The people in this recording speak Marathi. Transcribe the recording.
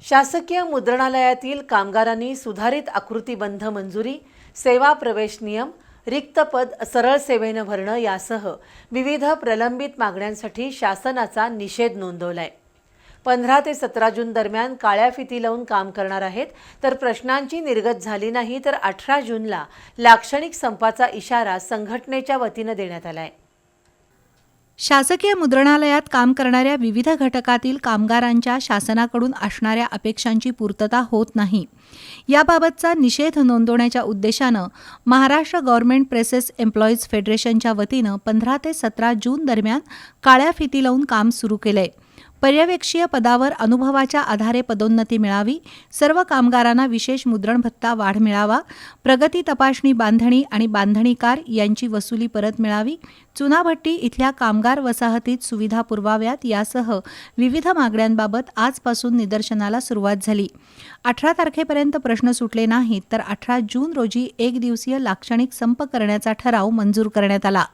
शासकीय मुद्रणालयातील कामगारांनी सुधारित आकृतीबंध मंजुरी, सेवा प्रवेश नियम, रिक्त पद सरळ सेवेनं भरणं यासह विविध प्रलंबित मागण्यांसाठी शासनाचा निषेध नोंदवलाय। 15 ते 17 जून दरम्यान काळ्या फिती लावून काम करणार आहेत, तर प्रश्नांची निर्गत झाली नाही तर 18 जूनला लाक्षणिक संपाचा इशारा संघटनेच्या वतीनं देण्यात आलाय। शासकीय मुद्रणालयात काम करणाऱ्या विविध घटकातील कामगारांच्या शासनाकडून असणाऱ्या अपेक्षांची पूर्तता होत नाही, याबाबतचा निषेध नोंदवण्याच्या उद्देशानं महाराष्ट्र गव्हर्नमेंट प्रेसेस एम्प्लॉईज फेडरेशनच्या वतीनं 15 ते 17 जून दरम्यान काळ्या फिती लावून काम सुरू केलंय। पर्यवेक्षीय पदावर अनुभवाच्या आधारे पदोन्नती मिळावी, सर्व कामगारांना विशेष मुद्रण भत्ता वाढ मिळावा, प्रगती तपासणी बांधणी आणि बांधणीकार यांची वसुली परत मिळावी, चुनाभट्टी इथल्या कामगार वसाहतीत सुविधा पुरवाव्यात यासह विविध मागण्यांबाबत आजपासून निदर्शनाला सुरुवात झाली। 18 तारखेपर्यंत प्रश्न सुटले नाहीत तर 18 जून रोजी एक दिवसीय लाक्षणिक संप करण्याचा ठराव मंजूर करण्यात आला।